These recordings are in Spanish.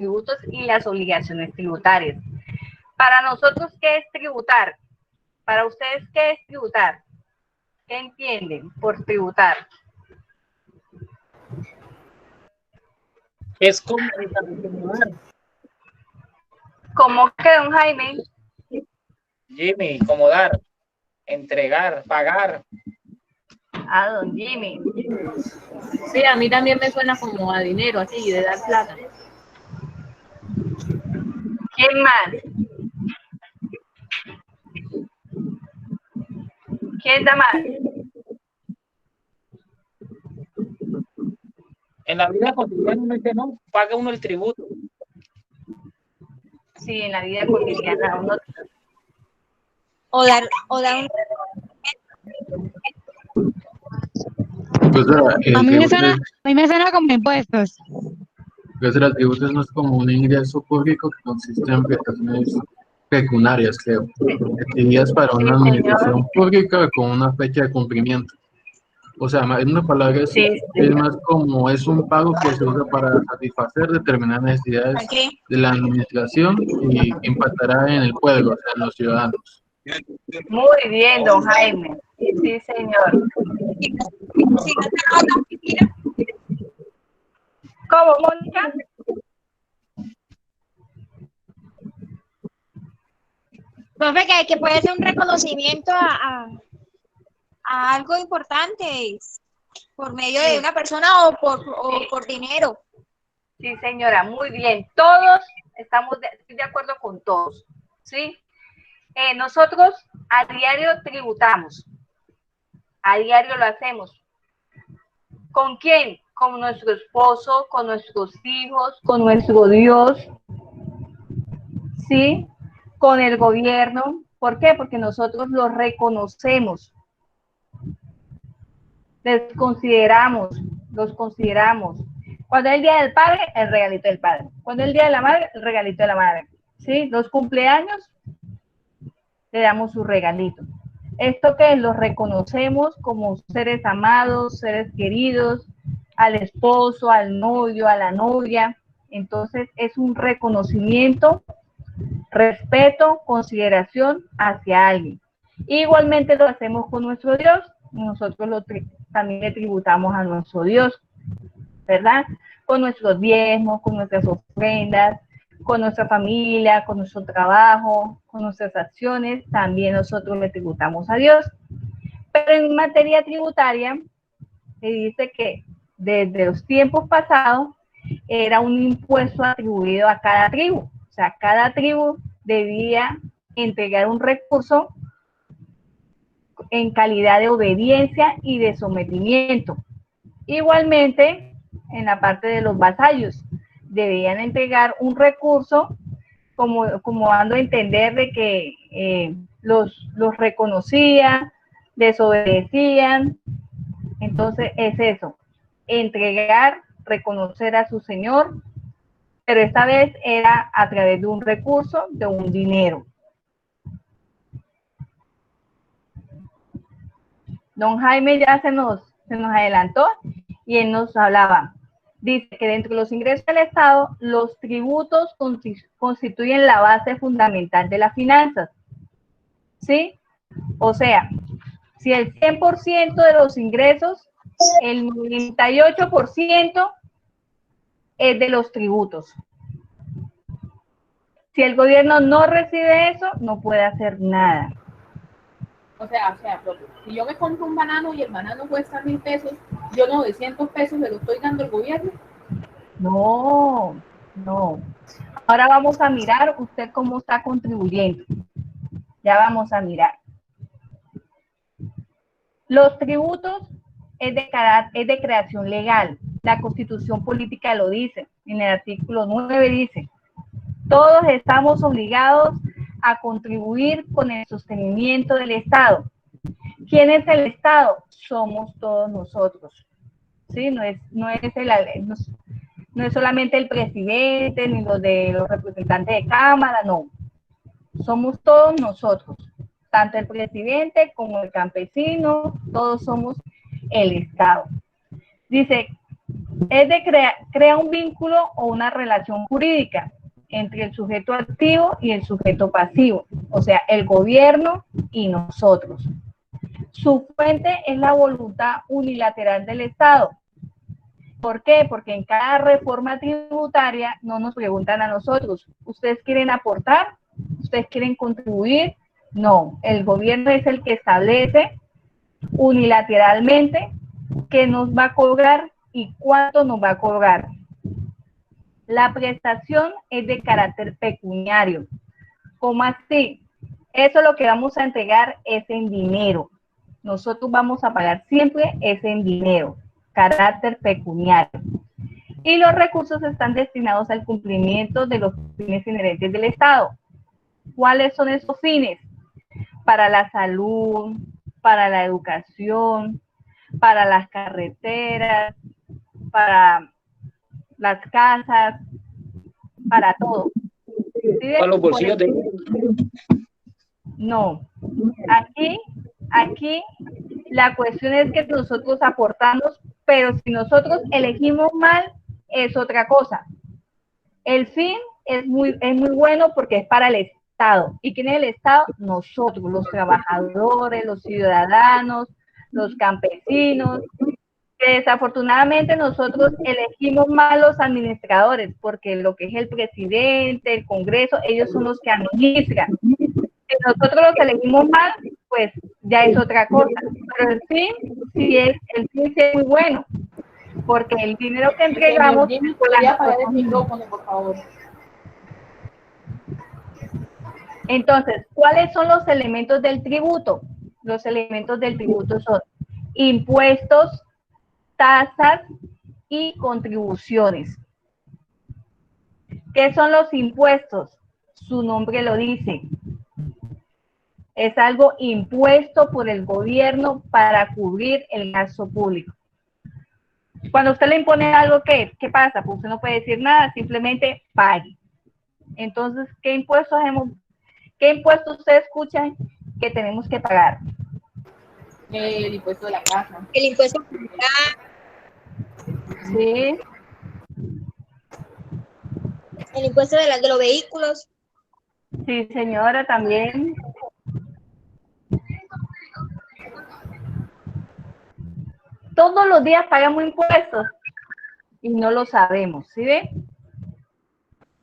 tributos y las obligaciones tributarias. Para nosotros, ¿qué es tributar? Para ustedes, ¿qué es tributar? ¿Qué entienden por tributar? Es como acomodar. ¿Cómo que, don Jaime? Jimmy, acomodar, entregar, pagar. Ah, don Jimmy. Sí, a mí también me suena como a dinero, así, de dar plata. ¿Quién más? ¿Quién da más? En la vida cotidiana uno dice, no, paga uno el tributo. Sí, en la vida cotidiana uno... O dar un... Pues, A mí me suena como impuestos. pues el tributo no es como un ingreso público que consiste en prestaciones pecuniarias, creo, adquiridas para una Sí, señor. administración pública con una fecha de cumplimiento. O sea, en una palabra Sí, es señor. más como es un pago que se usa para satisfacer determinadas necesidades Aquí. de la administración y que impactará en el pueblo, o sea, en los ciudadanos. Muy bien, don Jaime. Sí, señor. Si no trabaja, mira, ¿Cómo, Mónica? profe, que puede ser un reconocimiento a algo importante por medio de una persona o por dinero. Sí, señora, muy bien. Todos estoy de acuerdo con todos, ¿sí? Nosotros a diario tributamos, a diario lo hacemos. ¿Con quién? Con nuestro esposo, con nuestros hijos, con nuestro Dios, ¿sí? Con el gobierno. ¿Por qué? Porque nosotros lo reconocemos, los consideramos. Cuando es el día del padre, el regalito del padre. Cuando es el día de la madre, el regalito de la madre. ¿Sí? Los cumpleaños, le damos su regalito. Esto que los reconocemos como seres amados, seres queridos, al esposo, al novio, a la novia. Entonces es un reconocimiento, respeto, consideración hacia alguien. Igualmente lo hacemos con nuestro Dios. Nosotros también le tributamos a nuestro Dios, ¿verdad? Con nuestros diezmos, con nuestras ofrendas, con nuestra familia, con nuestro trabajo, con nuestras acciones, también nosotros le tributamos a Dios. Pero en materia tributaria, se dice que desde los tiempos pasados era un impuesto atribuido a cada tribu. O sea, cada tribu debía entregar un recurso en calidad de obediencia y de sometimiento. Igualmente, en la parte de los vasallos, debían entregar un recurso como dando a entender de que los reconocían, desobedecían. Entonces es eso, entregar, reconocer a su señor, pero esta vez era a través de un recurso, de un dinero. Don Jaime ya se nos adelantó y él nos hablaba. Dice que dentro de los ingresos del Estado, los tributos constituyen la base fundamental de las finanzas. ¿Sí? O sea, si el 100% de los ingresos, el 98% es de los tributos. Si el gobierno no recibe eso, no puede hacer nada. O sea, si yo me compro un banano y el banano cuesta 1.000 pesos, yo 900 pesos se lo estoy dando al gobierno. No. Ahora vamos a mirar usted cómo está contribuyendo. Ya vamos a mirar. Los tributos es de creación legal. La Constitución Política lo dice. En el artículo 9 dice: todos estamos obligados a contribuir con el sostenimiento del Estado. ¿Quién es el Estado? Somos todos nosotros. ¿Sí? No es solamente el presidente ni los representantes de Cámara, no. Somos todos nosotros, tanto el presidente como el campesino, todos somos el Estado. Dice, Es de crea un vínculo o una relación jurídica entre el sujeto activo y el sujeto pasivo, o sea, el gobierno y nosotros. Su fuente es la voluntad unilateral del Estado. ¿Por qué? Porque en cada reforma tributaria no nos preguntan a nosotros, ¿ustedes quieren aportar? ¿Ustedes quieren contribuir? No, el gobierno es el que establece unilateralmente qué nos va a cobrar y cuánto nos va a cobrar. La prestación es de carácter pecuniario. ¿Cómo así? Eso lo que vamos a entregar es en dinero. Nosotros vamos a pagar siempre es en dinero, carácter pecuniario. Y los recursos están destinados al cumplimiento de los fines inherentes del Estado. ¿Cuáles son esos fines? Para la salud, para la educación, para las carreteras, para las casas, para todo. ¿Sí? Para los bolsillos de... No. Aquí la cuestión es que nosotros aportamos, pero si nosotros elegimos mal, es otra cosa. El fin es muy bueno porque es para el Estado. ¿Y quién es el Estado? Nosotros, los trabajadores, los ciudadanos, los campesinos. Que desafortunadamente nosotros elegimos mal los administradores, porque lo que es el presidente, el Congreso, ellos son los que administran. Si nosotros los elegimos mal, pues ya es otra cosa. Pero el fin sí es muy bueno, porque el dinero que entregamos... Jimmy, ¿podría apagar el micrófono, por favor? Entonces, ¿cuáles son los elementos del tributo? Los elementos del tributo son impuestos, tasas y contribuciones. ¿Qué son los impuestos? Su nombre lo dice. Es algo impuesto por el gobierno para cubrir el gasto público. Cuando usted le impone algo, ¿qué pasa? Pues usted no puede decir nada, simplemente pague. Entonces, ¿qué impuestos ustedes escuchan que tenemos que pagar? El impuesto de la casa. El impuesto Sí. el impuesto de los vehículos. Sí, señora, también. Todos los días pagamos impuestos y no lo sabemos, ¿sí ve?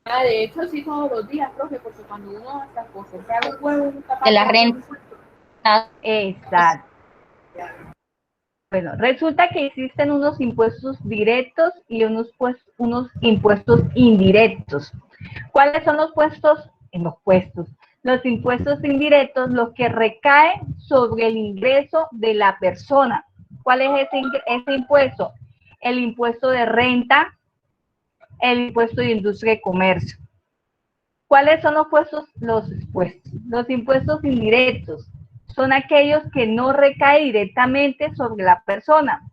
Ah, de hecho, sí, todos los días, profe, porque cuando uno hasta comprar un huevo, De la renta. Exacto. Bueno, resulta que existen unos impuestos directos y unos impuestos indirectos. ¿Cuáles son los impuestos indirectos, los que recaen sobre el ingreso de la persona? ¿Cuál es ese impuesto? El impuesto de renta, el impuesto de industria y comercio. ¿Cuáles son los impuestos indirectos? Son aquellos que no recaen directamente sobre la persona.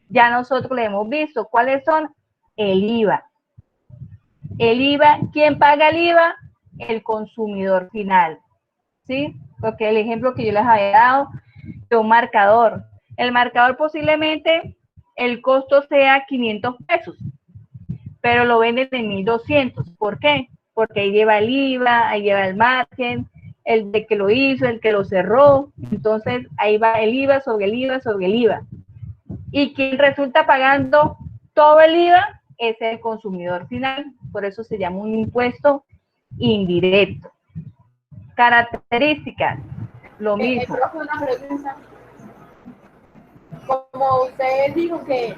Ya nosotros lo hemos visto. ¿Cuáles son? El IVA. El IVA, ¿quién paga el IVA? El consumidor final. ¿Sí? Porque el ejemplo que yo les había dado de un marcador. El marcador posiblemente el costo sea 500 pesos, pero lo venden en 1,200. ¿Por qué? Porque ahí lleva el IVA, ahí lleva el margen, el de que lo hizo, el que lo cerró. Entonces ahí va el IVA sobre el IVA sobre el IVA. Y quien resulta pagando todo el IVA es el consumidor final. Por eso se llama un impuesto indirecto. Características, lo mismo. Profe, una pregunta. Como usted dijo que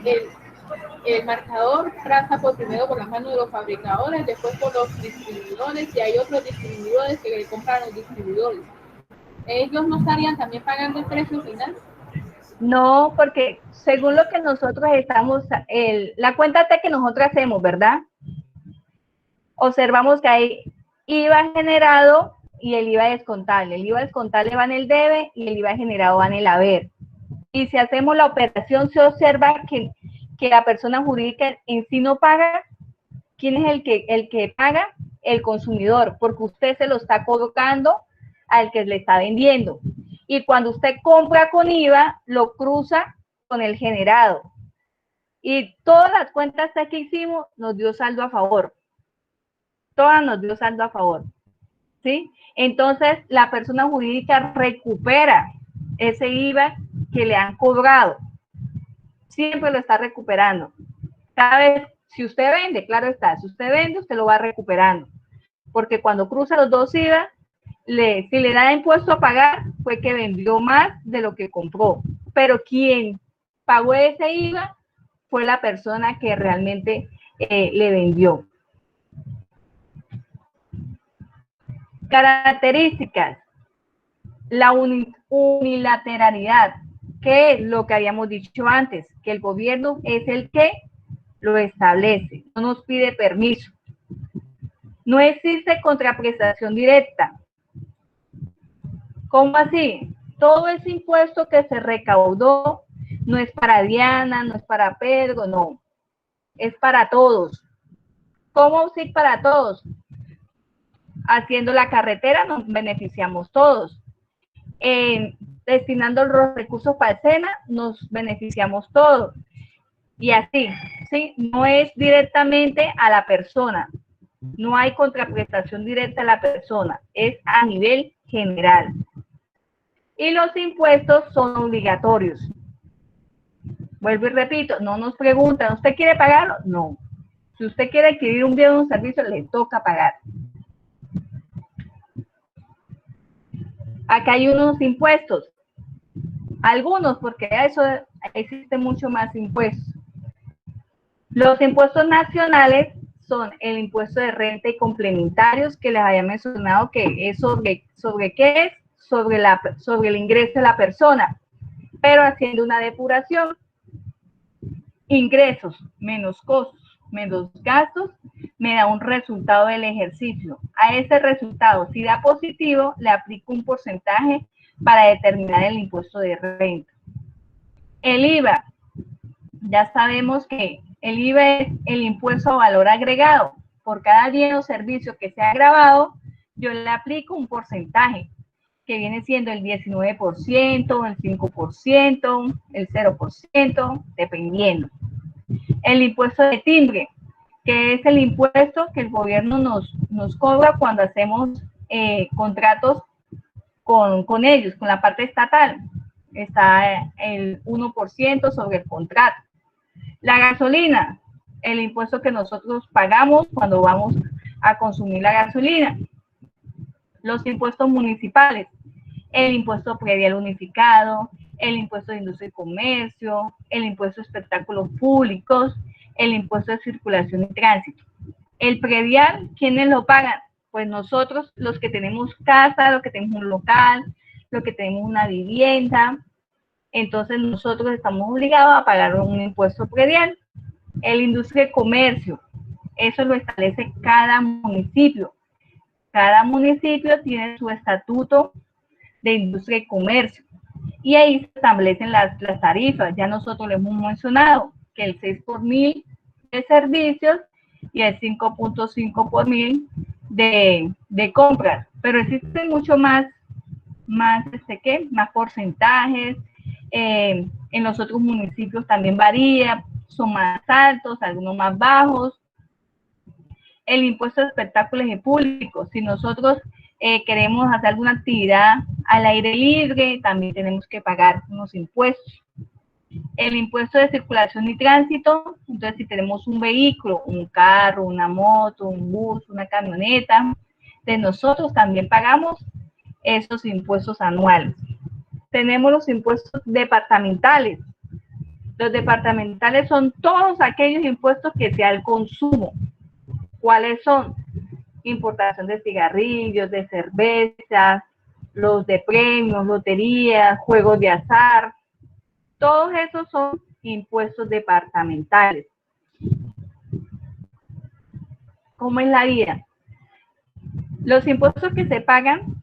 el marcador pasa primero por las manos de los fabricadores, después por los distribuidores, y hay otros distribuidores que le compran a los distribuidores. ¿Ellos no estarían también pagando el precio final? No, porque según lo que nosotros estamos, la cuenta T que nosotros hacemos, ¿verdad? Observamos que hay IVA generado y el IVA descontable. El IVA descontable va en el debe y el IVA generado va en el haber. Y si hacemos la operación, se observa que la persona jurídica en sí no paga. ¿Quién es el que paga? El consumidor, porque usted se lo está colocando al que le está vendiendo. Y cuando usted compra con IVA, lo cruza con el generado. Y todas las cuentas que hicimos nos dio saldo a favor. Todas nos dio saldo a favor. ¿Sí? Entonces, la persona jurídica recupera ese IVA que le han cobrado. Siempre lo está recuperando. Cada vez, si usted vende, claro está, si usted vende, usted lo va recuperando. Porque cuando cruza los dos IVA, si le da impuesto a pagar, fue que vendió más de lo que compró. Pero quien pagó ese IVA fue la persona que realmente le vendió. Características. La unilateralidad, que es lo que habíamos dicho antes, que el gobierno es el que lo establece, no nos pide permiso. No existe contraprestación directa. ¿Cómo así? Todo ese impuesto que se recaudó no es para Diana, no es para Pedro, no. Es para todos. ¿Cómo sí para todos? Haciendo la carretera nos beneficiamos todos. Destinando los recursos para el SENA nos beneficiamos todos. Y así, ¿sí? No es directamente a la persona. No hay contraprestación directa a la persona. Es a nivel general. Y los impuestos son obligatorios. Vuelvo y repito, no nos preguntan, ¿usted quiere pagarlo? No. Si usted quiere adquirir un bien o un servicio, le toca pagar. Acá hay unos impuestos. Algunos, porque a eso existe mucho más impuestos. Los impuestos nacionales son el impuesto de renta y complementarios que les había mencionado, que es ¿sobre qué es? Sobre el ingreso de la persona, pero haciendo una depuración. Ingresos menos costos menos gastos me da un resultado del ejercicio. A ese resultado, si da positivo, le aplico un porcentaje para determinar el impuesto de renta. El IVA, ya sabemos que el IVA es el impuesto a valor agregado. Por cada bien o servicio que sea grabado, yo le aplico un porcentaje, que viene siendo el 19%, el 5%, el 0%, dependiendo. El impuesto de timbre, que es el impuesto que el gobierno nos cobra cuando hacemos contratos con ellos, con la parte estatal. Está el 1% sobre el contrato. La gasolina, el impuesto que nosotros pagamos cuando vamos a consumir la gasolina. Los impuestos municipales, el impuesto predial unificado, el impuesto de industria y comercio, el impuesto de espectáculos públicos, el impuesto de circulación y tránsito. El predial, ¿quiénes lo pagan? Pues nosotros, los que tenemos casa, los que tenemos un local, los que tenemos una vivienda. Entonces nosotros estamos obligados a pagar un impuesto predial. El industria y comercio, eso lo establece cada municipio. Cada municipio tiene su estatuto de industria y comercio. Y ahí se establecen las tarifas. Ya nosotros le hemos mencionado que el 6 por mil de servicios y el 5.5 por mil de compras. Pero existen mucho más porcentajes. En los otros municipios también varía, son más altos, algunos más bajos. El impuesto de espectáculos y públicos, si nosotros queremos hacer alguna actividad al aire libre, también tenemos que pagar unos impuestos. El impuesto de circulación y tránsito, entonces si tenemos un vehículo, un carro, una moto, un bus, una camioneta, de nosotros también pagamos esos impuestos anuales. Tenemos los impuestos departamentales. Los departamentales son todos aquellos impuestos que sea el consumo. ¿Cuáles son? Importación de cigarrillos, de cervezas, los de premios, loterías, juegos de azar. Todos esos son impuestos departamentales. ¿Cómo es la vida? Los impuestos que se pagan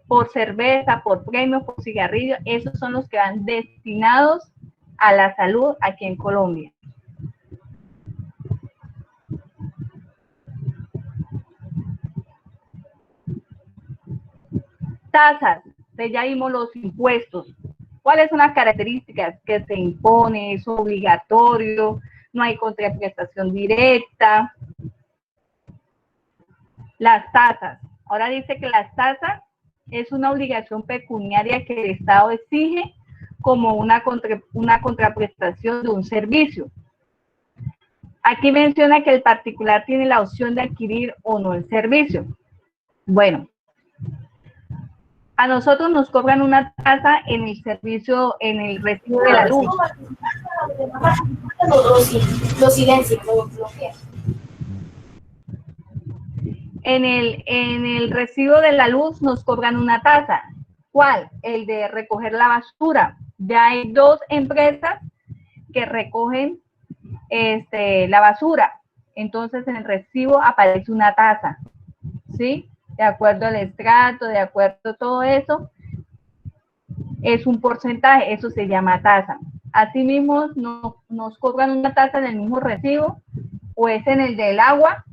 por cerveza, por premios, por cigarrillos, esos son los que van destinados a la salud aquí en Colombia. Tasas, ya vimos los impuestos. ¿Cuáles son las características? Que se impone, es obligatorio, no hay contraprestación directa. Las tasas. Ahora dice que las tasas es una obligación pecuniaria que el Estado exige como una contraprestación de un servicio. Aquí menciona que el particular tiene la opción de adquirir o no el servicio. Bueno, a nosotros nos cobran una tasa en el servicio, en el recibo de la luz. En el recibo de la luz nos cobran una tasa. ¿Cuál? El de recoger la basura. Ya hay 2 empresas que recogen la basura. Entonces en el recibo aparece una tasa, ¿sí? De acuerdo al estrato, de acuerdo a todo eso, es un porcentaje, eso se llama tasa. Asimismo, nos cobran una tasa en el mismo recibo, o es en el del agua,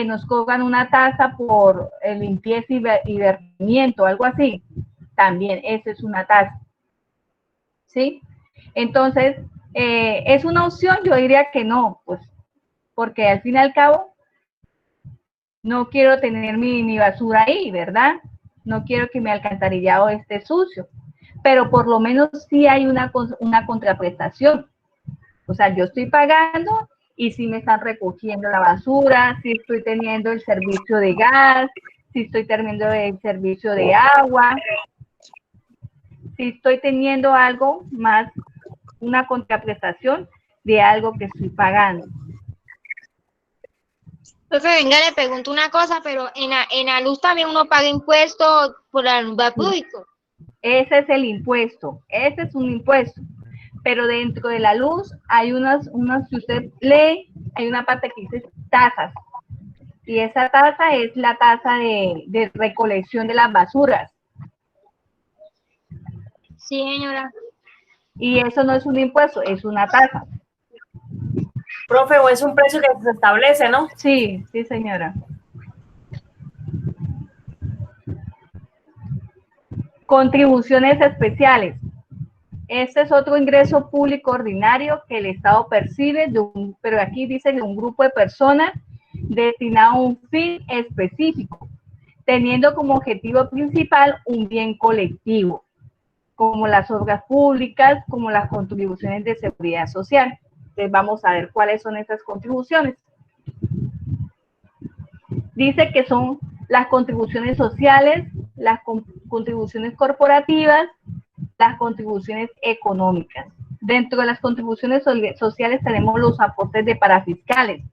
nos cobran una tasa por limpieza y vertimiento, algo así. También, esa es una tasa, ¿sí? Entonces, ¿es una opción? Yo diría que no, pues, porque al fin y al cabo, no quiero tener mi basura ahí, ¿verdad? No quiero que mi alcantarillado esté sucio, pero por lo menos sí hay una contraprestación. O sea, yo estoy pagando y sí me están recogiendo la basura, sí estoy teniendo el servicio de gas, sí estoy teniendo el servicio de agua, sí estoy teniendo algo más, una contraprestación de algo que estoy pagando. Profe, venga, le pregunto una cosa, pero en la luz también uno paga impuestos por la alumbrado público. Ese es el impuesto, ese es un impuesto. Pero dentro de la luz hay unas, si usted lee, hay una parte que dice tasas. Y esa tasa es la tasa de recolección de las basuras. Sí, señora. Y eso no es un impuesto, es una tasa. Profe, o es un precio que se establece, ¿no? Sí, sí, señora. Contribuciones especiales. Este es otro ingreso público ordinario que el Estado percibe, pero aquí dice de un grupo de personas destinado a un fin específico, teniendo como objetivo principal un bien colectivo, como las obras públicas, como las contribuciones de seguridad social. Entonces vamos a ver cuáles son esas contribuciones. Dice que son las contribuciones sociales, las contribuciones corporativas, las contribuciones económicas. Dentro de las contribuciones sociales tenemos los aportes de parafiscales,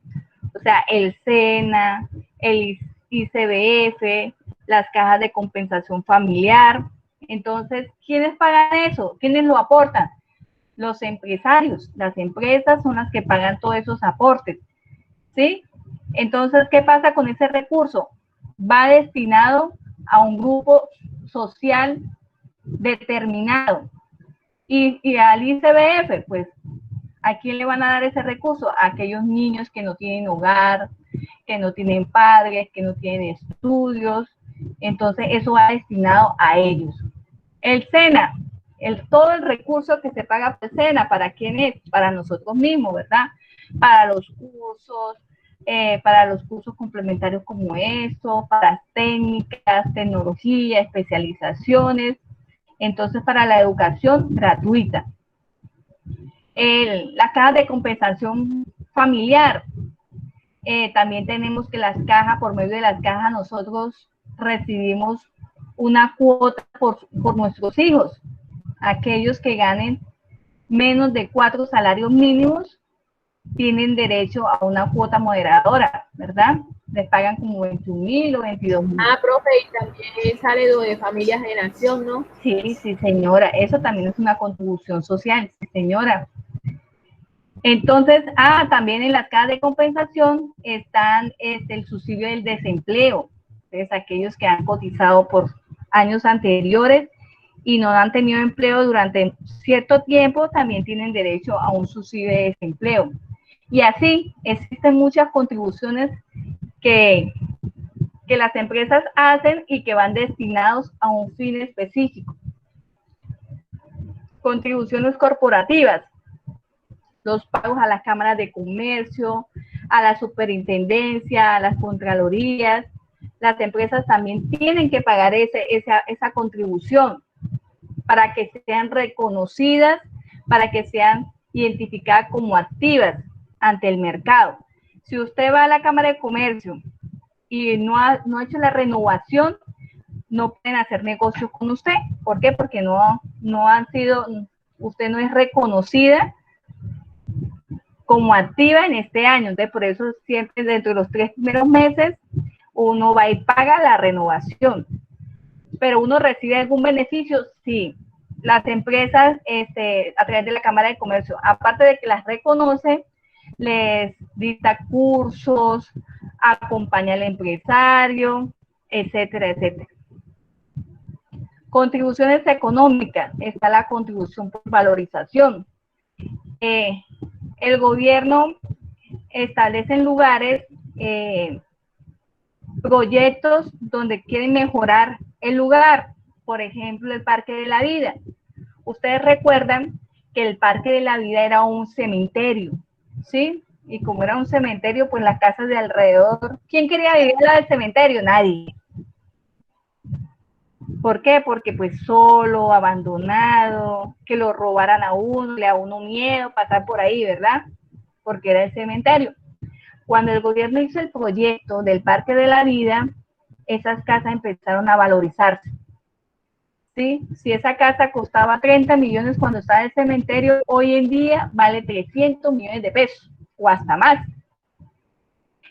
o sea, el SENA, el ICBF, las cajas de compensación familiar. Entonces, ¿quiénes pagan eso? ¿Quiénes lo aportan? Los empresarios. Las empresas son las que pagan todos esos aportes, ¿sí? Entonces, ¿qué pasa con ese recurso? Va destinado a un grupo social determinado. Y al ICBF, pues, ¿a quién le van a dar ese recurso? A aquellos niños que no tienen hogar, que no tienen padres, que no tienen estudios. Entonces, eso va destinado a ellos. El SENA, todo el recurso que se paga por SENA, ¿para quién es? Para nosotros mismos, ¿verdad? Para los cursos complementarios como esto, para técnicas, tecnología, especializaciones. Entonces, para la educación gratuita. La caja de compensación familiar. También tenemos que las cajas, por medio de las cajas, nosotros recibimos una cuota por nuestros hijos. Aquellos que ganen menos de 4 salarios mínimos tienen derecho a una cuota moderadora, ¿verdad? Les pagan como 21.000 o 22.000. Ah, profe, y también sale lo de familias en acción, ¿no? Sí, sí, señora. Eso también es una contribución social, sí, señora. Entonces, también en las cajas de compensación están el subsidio del desempleo. Entonces, aquellos que han cotizado por años anteriores y no han tenido empleo durante cierto tiempo, también tienen derecho a un subsidio de desempleo. Y así, existen muchas contribuciones que las empresas hacen y que van destinados a un fin específico. Contribuciones corporativas, los pagos a las cámaras de comercio, a la superintendencia, a las contralorías. Las empresas también tienen que pagar esa contribución para que sean reconocidas, para que sean identificadas como activas ante el mercado. Si usted va a la Cámara de Comercio y no ha hecho la renovación, no pueden hacer negocios con usted. ¿Por qué? Porque usted no es reconocida como activa en este año. Entonces, por eso siempre dentro de los 3 primeros meses uno va y paga la renovación. Pero uno recibe algún beneficio, sí. Las empresas, a través de la Cámara de Comercio, aparte de que las reconoce, les dicta cursos, acompaña al empresario, etcétera, etcétera. Contribuciones económicas, está la contribución por valorización. El gobierno establece en lugares proyectos donde quieren mejorar el lugar, por ejemplo, el Parque de la Vida. Ustedes recuerdan que el Parque de la Vida era un cementerio, ¿sí? Y como era un cementerio, pues las casas de alrededor, ¿quién quería vivir en el cementerio? Nadie. ¿Por qué? Porque pues solo, abandonado, que lo robaran a uno, le da a uno miedo pasar por ahí, ¿verdad? Porque era el cementerio. Cuando el gobierno hizo el proyecto del Parque de la Vida, esas casas empezaron a valorizarse. ¿Sí? Si esa casa costaba 30 millones cuando estaba en el cementerio, hoy en día vale 300 millones de pesos o hasta más.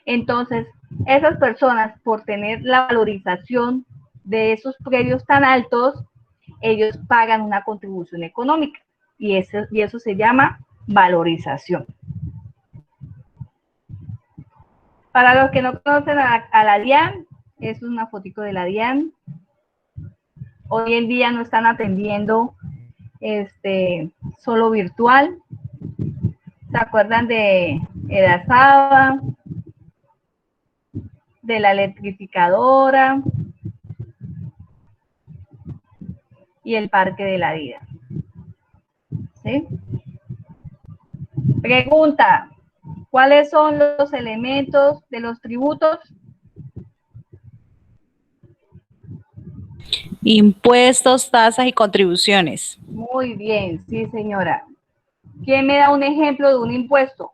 Entonces, esas personas, por tener la valorización de esos predios tan altos, ellos pagan una contribución económica y eso se llama valorización. Para los que no conocen a la DIAN, es una fotico de la DIAN. Hoy en día no están atendiendo solo virtual. ¿Se acuerdan de Edazaba? De la electrificadora y el Parque de la Vida. ¿Sí? Pregunta: ¿cuáles son los elementos de los tributos? Impuestos, tasas y contribuciones. Muy bien, sí, señora. ¿Quién me da un ejemplo de un impuesto?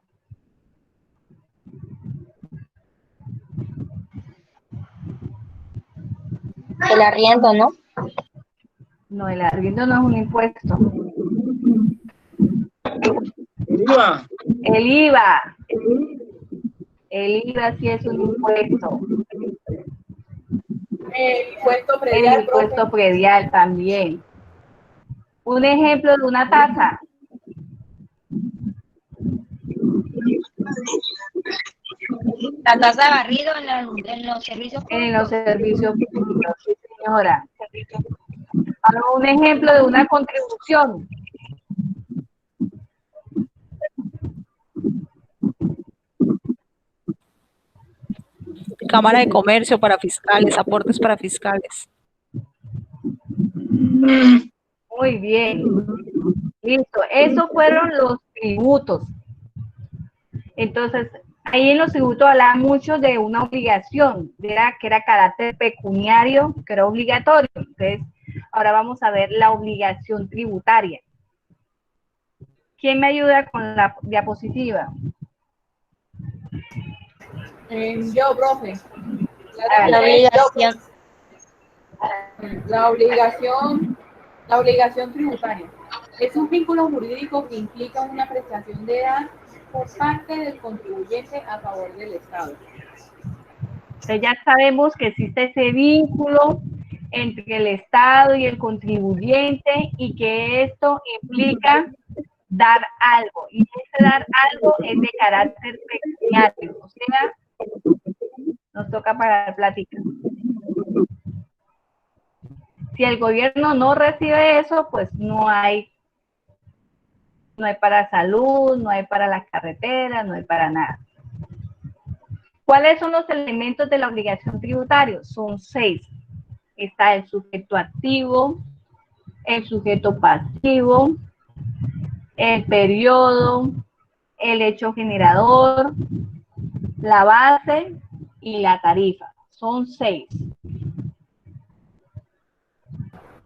El arriendo, ¿no? No, el arriendo no es un impuesto. IVA. El IVA. El IVA sí es un impuesto. El impuesto predial. El impuesto predial también. Un ejemplo de una tasa. La tasa de barrido en los servicios públicos. En los servicios públicos, sí, señora. Ahora, un ejemplo de una contribución. Cámara de Comercio para fiscales, aportes para fiscales. Muy bien. Listo. Esos fueron los tributos. Entonces, ahí en los tributos hablaba mucho de una obligación, que era carácter pecuniario, que era obligatorio. Entonces, ahora vamos a ver la obligación tributaria. ¿Quién me ayuda con la diapositiva? Yo, profe. La obligación tributaria es un vínculo jurídico que implica una prestación de edad por parte del contribuyente a favor del Estado. Entonces ya sabemos que existe ese vínculo entre el Estado y el contribuyente y que esto implica dar algo. Y ese dar algo es de carácter pecuniario, o sea, nos toca pagar plática. Si el gobierno no recibe eso, pues no hay para salud, no hay para las carreteras, no hay para nada. ¿Cuáles son los elementos de la obligación tributaria? Son 6. Está el sujeto activo, el sujeto pasivo, el periodo, el hecho generador, la base y la tarifa. Son 6.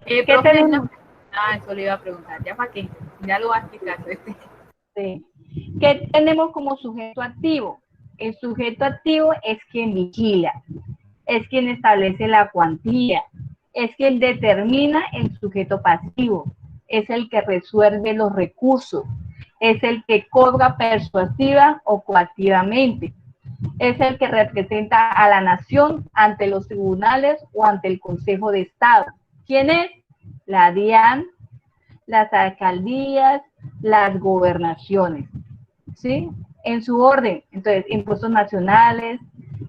¿Qué Profe, tenemos? eso le iba a preguntar. ¿Ya para qué? Ya lo va a explicar. Sí. ¿Qué tenemos como sujeto activo? El sujeto activo es quien vigila, es quien establece la cuantía, es quien determina el sujeto pasivo, es el que resuelve los recursos, es el que cobra persuasiva o coactivamente, es el que representa a la nación ante los tribunales o ante el Consejo de Estado. ¿Quién es? La DIAN, las alcaldías, las gobernaciones, ¿sí? En su orden. Entonces, impuestos nacionales,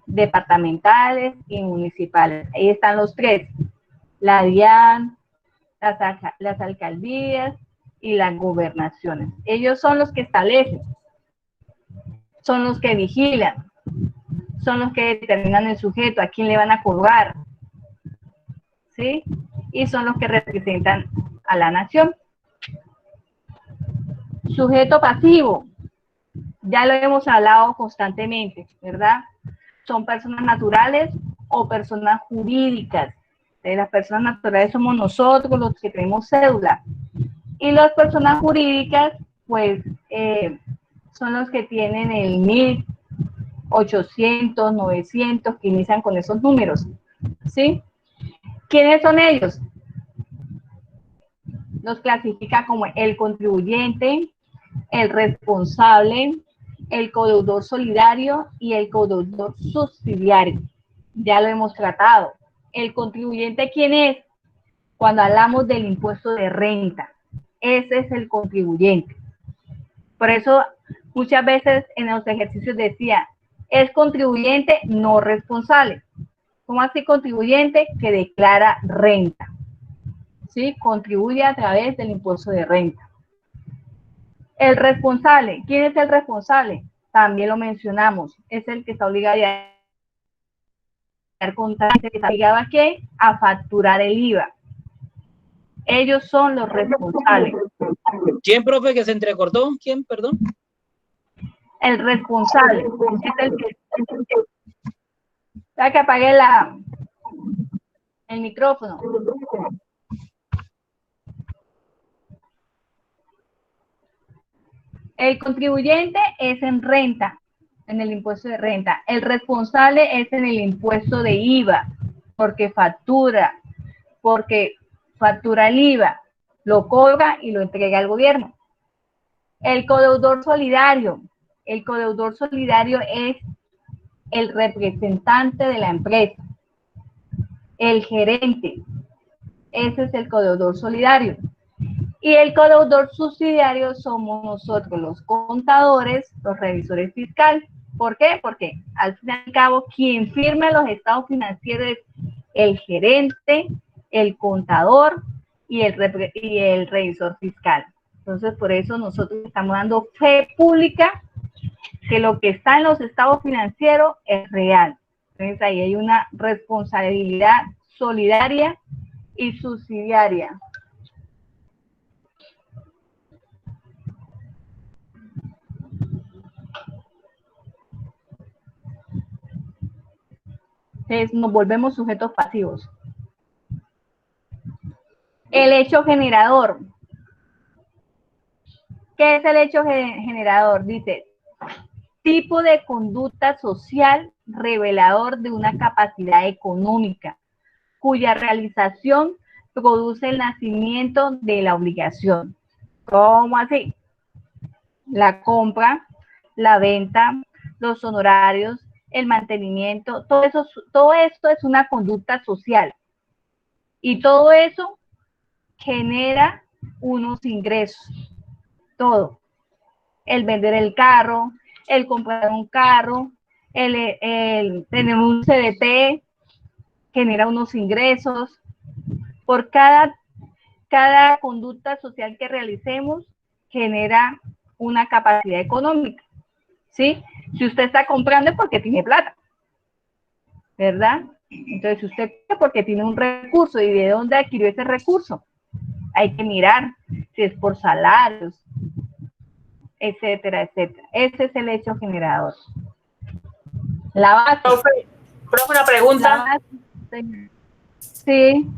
departamentales y municipales. Ahí están los 3. La DIAN, las alcaldías y las gobernaciones. Ellos son los que establecen, son los que vigilan, son los que determinan el sujeto, a quién le van a cobrar, ¿sí? Y son los que representan a la nación. Sujeto pasivo, ya lo hemos hablado constantemente, ¿verdad? Son personas naturales o personas jurídicas. Las personas naturales somos nosotros, los que tenemos cédula. Y las personas jurídicas, pues, son los que tienen el 1800, 900, que inician con esos números, ¿sí? ¿Quiénes son ellos? Los clasifica como el contribuyente, el responsable, el codeudor solidario y el codeudor subsidiario. Ya lo hemos tratado. ¿El contribuyente quién es? Cuando hablamos del impuesto de renta, ese es el contribuyente. Por eso muchas veces en los ejercicios decía, es contribuyente no responsable. ¿Cómo así contribuyente? Que declara renta. ¿Sí? Contribuye a través del impuesto de renta. El responsable, ¿quién es el responsable? También lo mencionamos, es el que está obligado a dar constancia, que está obligado a ¿qué? A facturar el IVA. Ellos son los responsables. ¿Quién, profe, que se entrecortó? ¿Quién, perdón? El responsable es el que... Ya que apagué el micrófono. El contribuyente es en renta, en el impuesto de renta. El responsable es en el impuesto de IVA, porque factura el IVA, lo cobra y lo entrega al gobierno. El codeudor solidario. El codeudor solidario es el representante de la empresa, el gerente. Ese es el codeudor solidario. Y el codeudor subsidiario somos nosotros, los contadores, los revisores fiscales. ¿Por qué? Porque al fin y al cabo, quien firma los estados financieros es el gerente, el contador y el revisor fiscal. Entonces, por eso nosotros estamos dando fe pública que lo que está en los estados financieros es real. Entonces, ahí hay una responsabilidad solidaria y subsidiaria. Entonces nos volvemos sujetos pasivos. El hecho generador. ¿Qué es el hecho generador? Dice, tipo de conducta social revelador de una capacidad económica, cuya realización produce el nacimiento de la obligación. ¿Cómo así? La compra, la venta, los honorarios, el mantenimiento, todo esto es una conducta social. Y todo eso genera unos ingresos. Todo. El vender el carro, el comprar un carro, el tener un CDT, genera unos ingresos. Por cada conducta social que realicemos, genera una capacidad económica. ¿Sí? Si usted está comprando es porque tiene plata, ¿verdad? Entonces, usted porque tiene un recurso. ¿Y de dónde adquirió ese recurso? hay que mirar si es por salarios, etcétera, etcétera. Ese es el hecho generador. La base. Profe, una pregunta. La base, sí.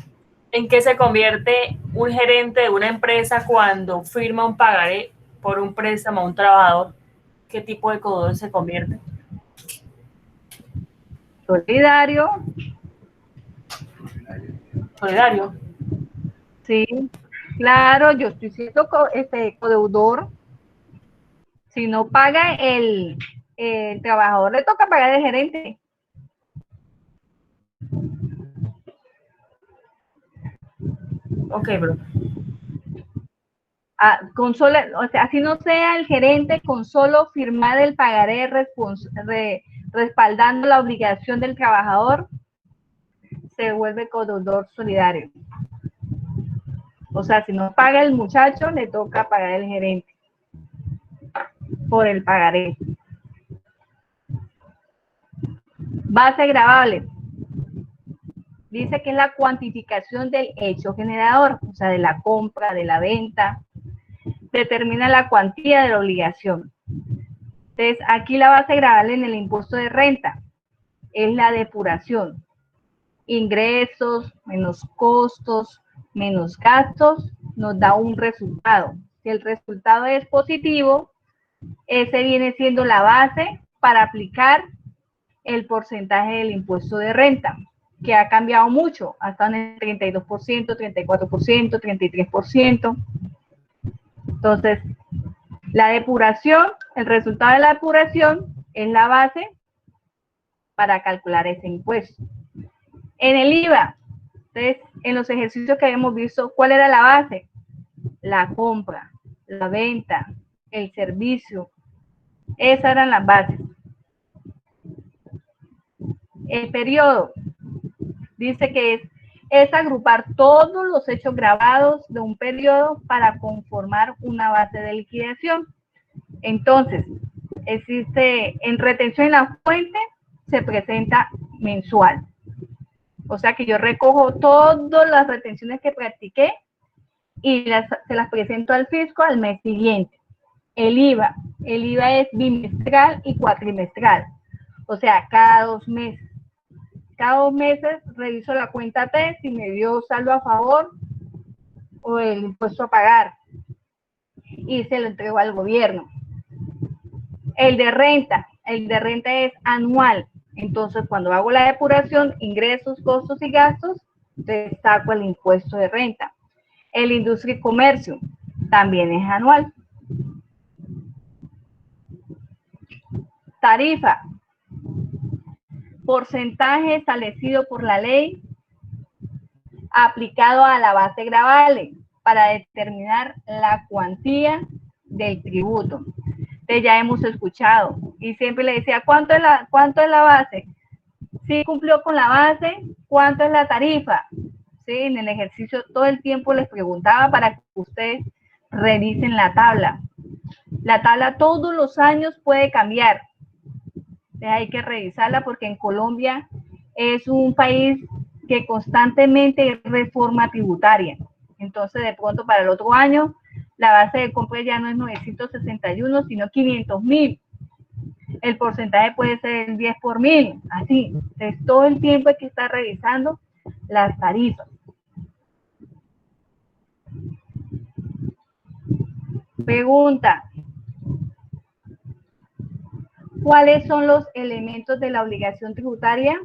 ¿En qué se convierte un gerente de una empresa cuando firma un pagaré por un préstamo a un trabajador? ¿Qué tipo de codón se convierte? Solidario. Solidario. Sí, claro, yo estoy siendo codeudor. Si no paga el trabajador, le toca pagar el gerente. Ok, bro. O sea, así no sea el gerente, con solo firmar el pagaré respaldando la obligación del trabajador, se vuelve codeudor solidario. O sea, si no paga el muchacho, le toca pagar el gerente por el pagaré. Base gravable. Dice que es la cuantificación del hecho generador, o sea, de la compra, de la venta. Determina la cuantía de la obligación. Entonces, aquí la base gravable en el impuesto de renta es la depuración. Ingresos menos costos menos gastos nos da un resultado. Si el resultado es positivo, ese viene siendo la base para aplicar el porcentaje del impuesto de renta, que ha cambiado mucho, hasta en el 32%, 34%, 33%. Entonces, la depuración, el resultado de la depuración es la base para calcular ese impuesto. En el IVA, entonces, en los ejercicios que habíamos visto, ¿cuál era la base? La compra, la venta, el servicio. Esas eran las bases. El periodo dice que es agrupar todos los hechos grabados de un periodo para conformar una base de liquidación. Entonces, existe en retención en la fuente, se presenta mensual. O sea que yo recojo todas las retenciones que practiqué y se las presento al fisco al mes siguiente. El IVA es bimestral y cuatrimestral. O sea, cada 2 meses. Cada 2 meses reviso la cuenta T si me dio saldo a favor o el impuesto a pagar y se lo entrego al gobierno. El de renta es anual. Entonces, cuando hago la depuración, ingresos, costos y gastos, te saco el impuesto de renta. El industria y comercio también es anual. Tarifa, porcentaje establecido por la ley aplicado a la base gravable para determinar la cuantía del tributo. Entonces ya hemos escuchado y siempre le decía, ¿cuánto es la base? Si cumplió con la base, ¿cuánto es la tarifa? ¿Sí? En el ejercicio todo el tiempo les preguntaba para que ustedes revisen la tabla. La tabla todos los años puede cambiar. Entonces hay que revisarla porque en Colombia es un país que constantemente hay reforma tributaria. Entonces, de pronto para el otro año, la base de compra ya no es 961, sino 500.000. El porcentaje puede ser el 10 por 1000, así. Entonces, todo el tiempo hay que estar revisando las tarifas. Pregunta: ¿cuáles son los elementos de la obligación tributaria?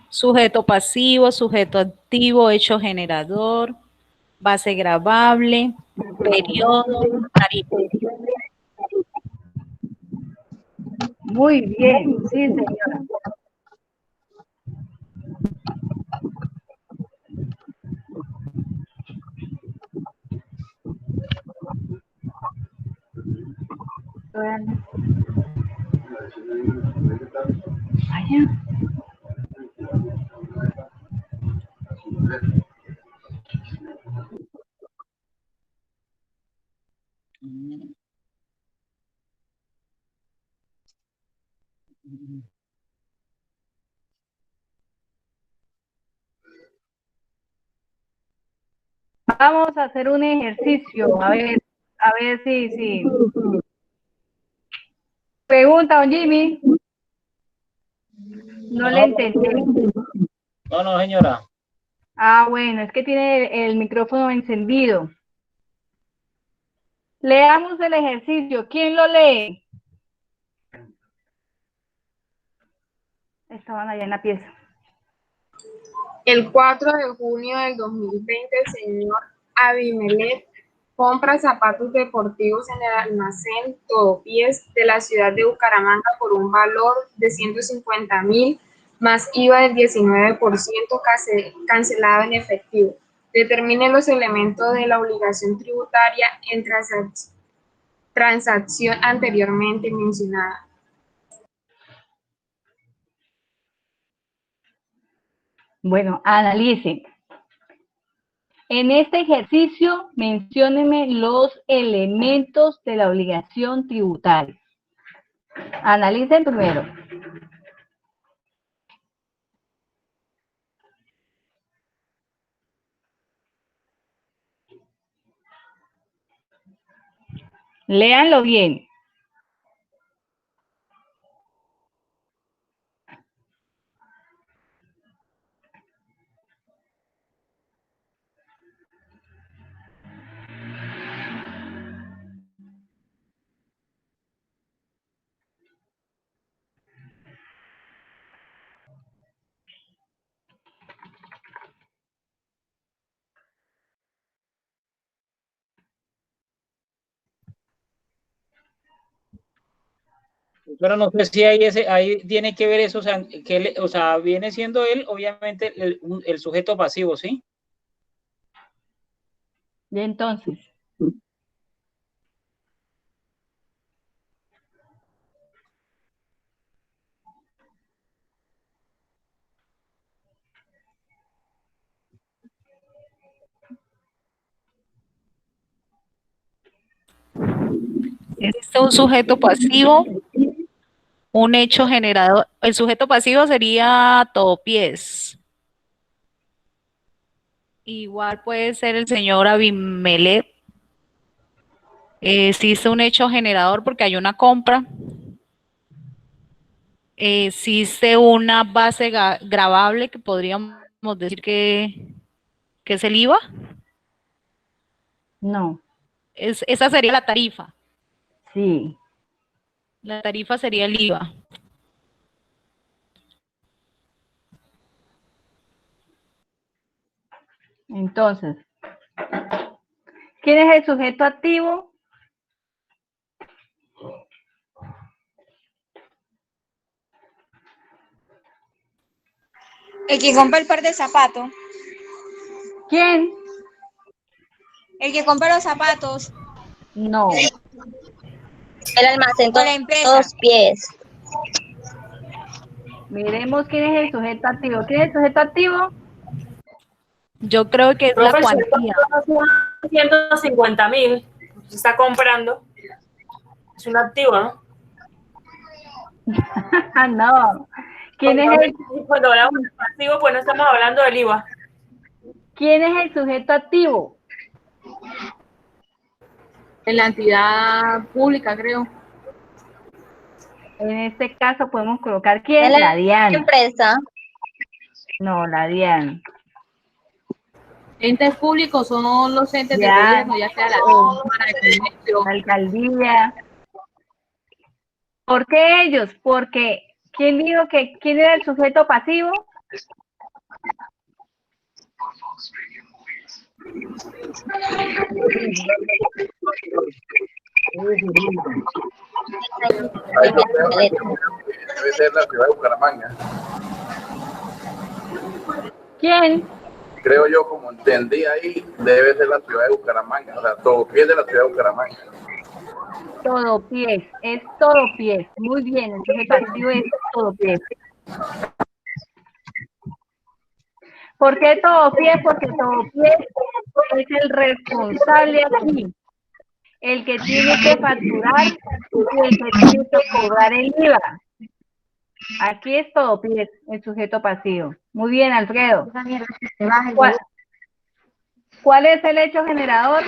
Sujeto pasivo, sujeto activo, hecho generador, base gravable, periodo, tarifa. Muy bien, sí, señora. Vaya. Vamos a hacer un ejercicio, a ver si. Pregunta, don Jimmy. No le entendí. No, señora. Ah, bueno, es que tiene el micrófono encendido. Leamos el ejercicio. ¿Quién lo lee? Estaban allá en la pieza. El 4 de junio del 2020, el señor Abimelech compra zapatos deportivos en el almacén Todopies de la ciudad de Bucaramanga por un valor de 150.000 más IVA del 19% cancelado en efectivo. Determine los elementos de la obligación tributaria en transacción anteriormente mencionada. Bueno, analicen. En este ejercicio, menciónenme los elementos de la obligación tributaria. Analicen primero. Léanlo bien. Pero no sé si ahí tiene que ver eso, o sea, viene siendo él, obviamente, el sujeto pasivo, ¿sí? Y entonces. Existe un sujeto pasivo, un hecho generado. El sujeto pasivo sería Todopies. Igual puede ser el señor Abimelech. Existe un hecho generador porque hay una compra. Existe una base gravable que podríamos decir que es el IVA. No. Esa sería la tarifa. Sí. La tarifa sería el IVA. Entonces, ¿quién es el sujeto activo? El que compra el par de zapatos. ¿Quién? El que compra los zapatos. No. El almacén O la empresa. Todopies. Miremos quién es el sujeto activo. ¿Quién es el sujeto activo? Yo creo que es la cuantía. 150.000. Se está comprando. Es un activo, ¿no? No. ¿Quién es el... Cuando hablamos de pasivo, pues no estamos hablando del IVA. ¿Quién es el sujeto activo? En la entidad pública, creo. En este caso podemos colocar ¿quién? La DIAN. Empresa. No, la DIAN. Entes públicos son los entes del Ya. gobierno, ya sea la Cámara de Comercio. La alcaldía. ¿Por qué ellos? Porque ¿quién dijo que quién era el sujeto pasivo? Debe ser la ciudad de Bucaramanga. ¿Quién? Creo yo, como entendí ahí, debe ser la ciudad de Bucaramanga, o sea, Todopies de la ciudad de Bucaramanga. Todopies, es Todopies. Muy bien, el sujeto pasivo es Todopies. ¿Por qué Todopies? Porque Todopies es el responsable aquí, el que tiene que facturar y el que tiene que cobrar el IVA. Aquí es todo pies, el sujeto pasivo. Muy bien, Alfredo. ¿Cuál es el hecho generador?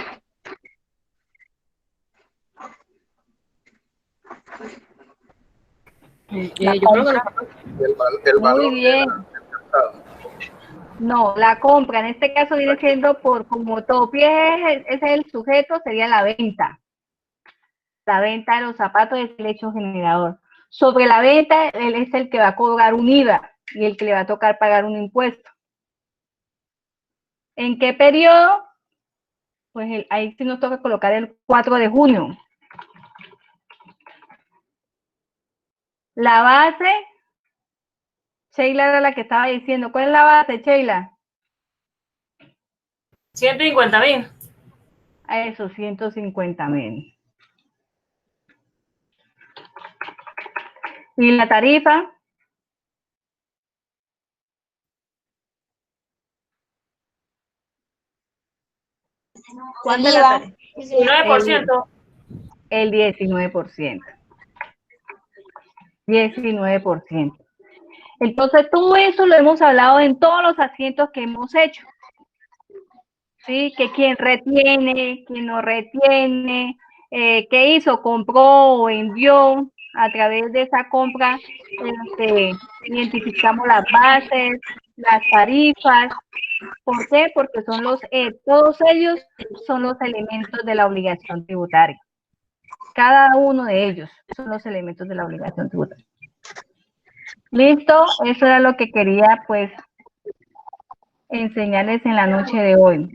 Yo creo que El valor Muy bien. No, la compra, en este caso viene siendo por como todo pie es el sujeto, sería la venta. La venta de los zapatos es el hecho generador. Sobre la venta, él es el que va a cobrar un IVA y el que le va a tocar pagar un impuesto. ¿En qué periodo? Pues ahí sí nos toca colocar el 4 de junio. La base, Sheila era la que estaba diciendo. ¿Cuál es la base, Sheila? 150.000. A eso, 150.000. ¿Y la tarifa? ¿Cuánto es la tarifa? 19%. El 19%. 19%. Entonces, todo eso lo hemos hablado en todos los asientos que hemos hecho. ¿Sí? Que quién retiene, quién no retiene, qué hizo, compró o vendió. A través de esa compra identificamos las bases, las tarifas. ¿Por qué? Porque son todos ellos son los elementos de la obligación tributaria. Cada uno de ellos son los elementos de la obligación tributaria. Listo, eso era lo que quería pues enseñarles en la noche de hoy.